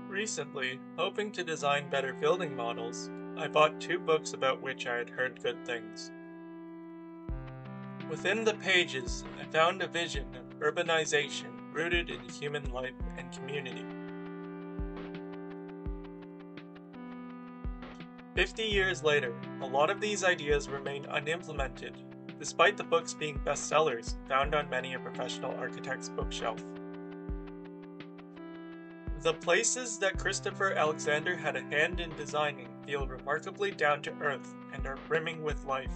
Recently, hoping to design better building models, I bought two books about which I had heard good things. Within the pages, I found a vision of urbanization rooted in human life and community. 50 years later, a lot of these ideas remain unimplemented, despite the books being bestsellers found on many a professional architect's bookshelf. The places that Christopher Alexander had a hand in designing feel remarkably down to earth and are brimming with life.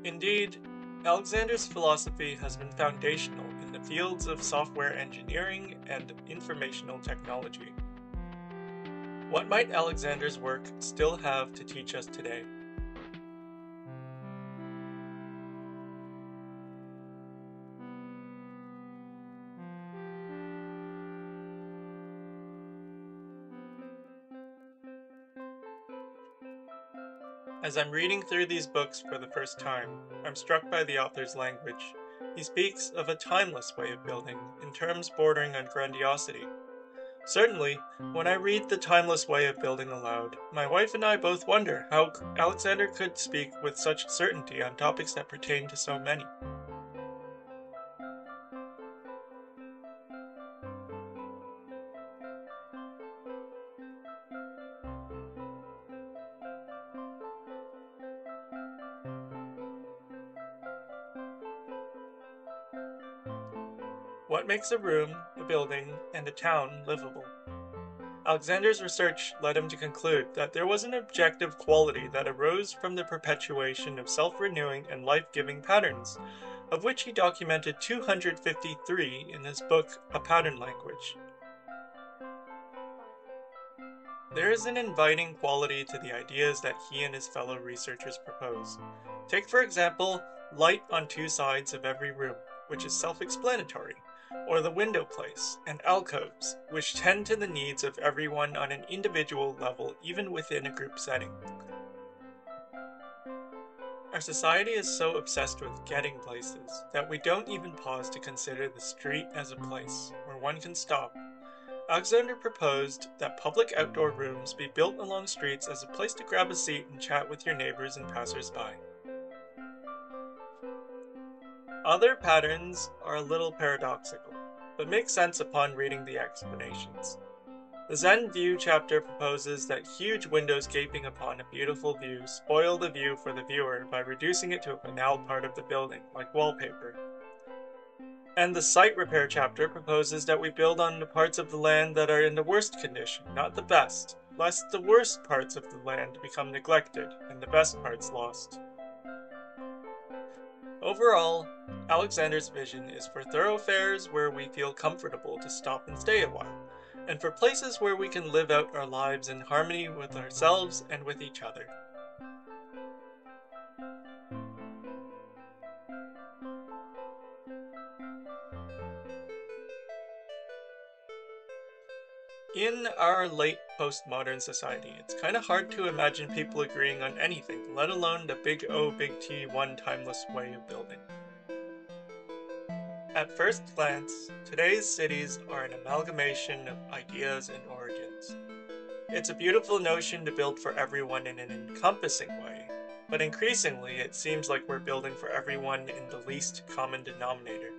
Indeed, Alexander's philosophy has been foundational in the fields of software engineering and informational technology. What might Alexander's work still have to teach us today? As I'm reading through these books for the first time, I'm struck by the author's language. He speaks of a timeless way of building, in terms bordering on grandiosity. Certainly, when I read The Timeless Way of Building aloud, my wife and I both wonder how Alexander could speak with such certainty on topics that pertain to so many. What makes a room, a building, and a town livable? Alexander's research led him to conclude that there was an objective quality that arose from the perpetuation of self-renewing and life-giving patterns, of which he documented 253 in his book A Pattern Language. There is an inviting quality to the ideas that he and his fellow researchers propose. Take, for example, light on two sides of every room, which is self-explanatory, or the window place and alcoves, which tend to the needs of everyone on an individual level even within a group setting. Our society is so obsessed with getting places that we don't even pause to consider the street as a place where one can stop. Alexander proposed that public outdoor rooms be built along streets as a place to grab a seat and chat with your neighbors and passers-by. Other patterns are a little paradoxical, but make sense upon reading the explanations. The Zen View chapter proposes that huge windows gaping upon a beautiful view spoil the view for the viewer by reducing it to a banal part of the building, like wallpaper. And the Site Repair chapter proposes that we build on the parts of the land that are in the worst condition, not the best, lest the worst parts of the land become neglected and the best parts lost. Overall, Alexander's vision is for thoroughfares where we feel comfortable to stop and stay a while, and for places where we can live out our lives in harmony with ourselves and with each other. In our late postmodern society, it's kind of hard to imagine people agreeing on anything, let alone the big O, big T, one timeless way of building. At first glance, today's cities are an amalgamation of ideas and origins. It's a beautiful notion to build for everyone in an encompassing way, but increasingly it seems like we're building for everyone in the least common denominator.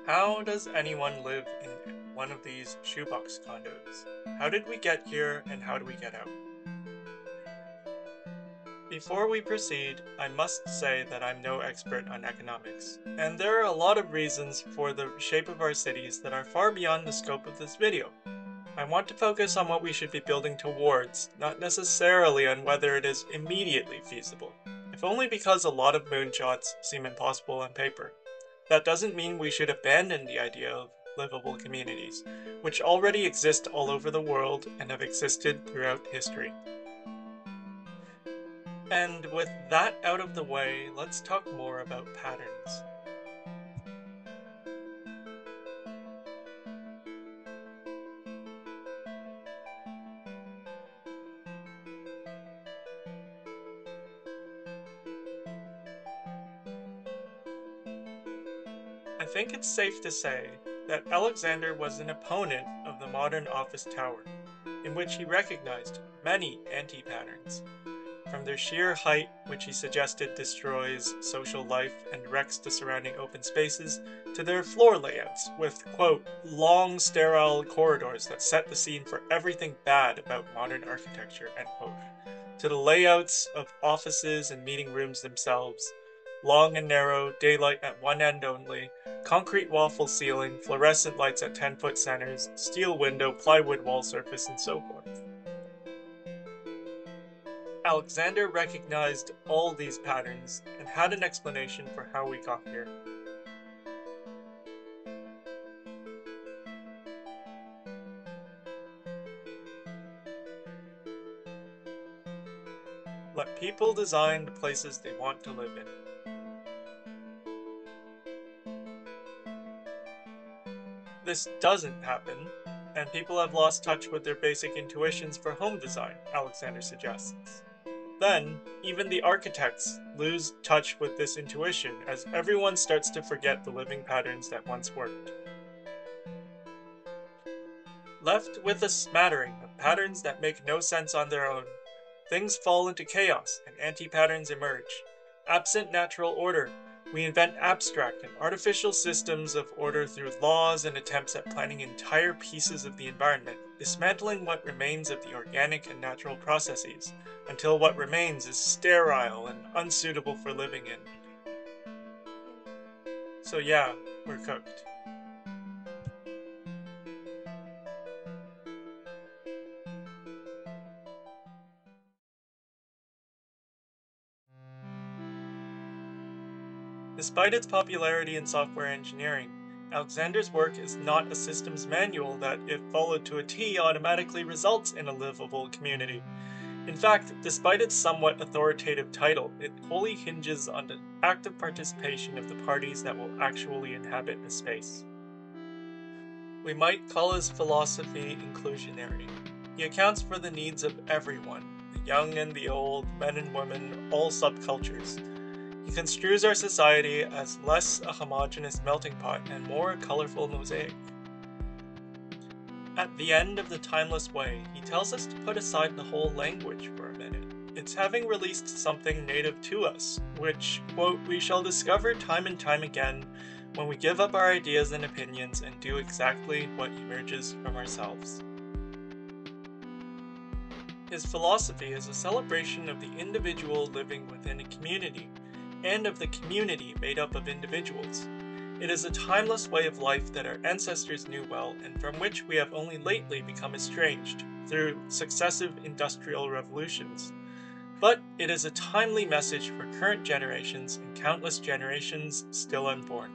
How does anyone live in one of these shoebox condos? How did we get here and how do we get out? Before we proceed, I must say that I'm no expert on economics, and there are a lot of reasons for the shape of our cities that are far beyond the scope of this video. I want to focus on what we should be building towards, not necessarily on whether it is immediately feasible, if only because a lot of moonshots seem impossible on paper. That doesn't mean we should abandon the idea of livable communities, which already exist all over the world and have existed throughout history. And with that out of the way, let's talk more about patterns. I think it's safe to say that Alexander was an opponent of the modern office tower, in which he recognized many anti-patterns, from their sheer height, which he suggested destroys social life and wrecks the surrounding open spaces, to their floor layouts, with, quote, long sterile corridors that set the scene for everything bad about modern architecture, end quote, to the layouts of offices and meeting rooms themselves, long and narrow, daylight at one end only, concrete waffle ceiling, fluorescent lights at 10-foot centers, steel window, plywood wall surface, and so forth. Alexander recognized all these patterns and had an explanation for how we got here. Let people design the places they want to live in. This doesn't happen, and people have lost touch with their basic intuitions for home design, Alexander suggests. Then, even the architects lose touch with this intuition as everyone starts to forget the living patterns that once worked. Left with a smattering of patterns that make no sense on their own, things fall into chaos and anti-patterns emerge. Absent natural order, we invent abstract and artificial systems of order through laws and attempts at planning entire pieces of the environment, dismantling what remains of the organic and natural processes, until what remains is sterile and unsuitable for living in. So yeah, we're cooked. Despite its popularity in software engineering, Alexander's work is not a systems manual that, if followed to a T, automatically results in a livable community. In fact, despite its somewhat authoritative title, it wholly hinges on the active participation of the parties that will actually inhabit the space. We might call his philosophy inclusionary. He accounts for the needs of everyone, the young and the old, men and women, all subcultures. He construes our society as less a homogeneous melting pot and more a colorful mosaic. At the end of The Timeless Way, he tells us to put aside the whole language for a minute. It's having released something native to us, which, quote, we shall discover time and time again when we give up our ideas and opinions and do exactly what emerges from ourselves. His philosophy is a celebration of the individual living within a community, and of the community made up of individuals. It is a timeless way of life that our ancestors knew well and from which we have only lately become estranged through successive industrial revolutions. But it is a timely message for current generations and countless generations still unborn.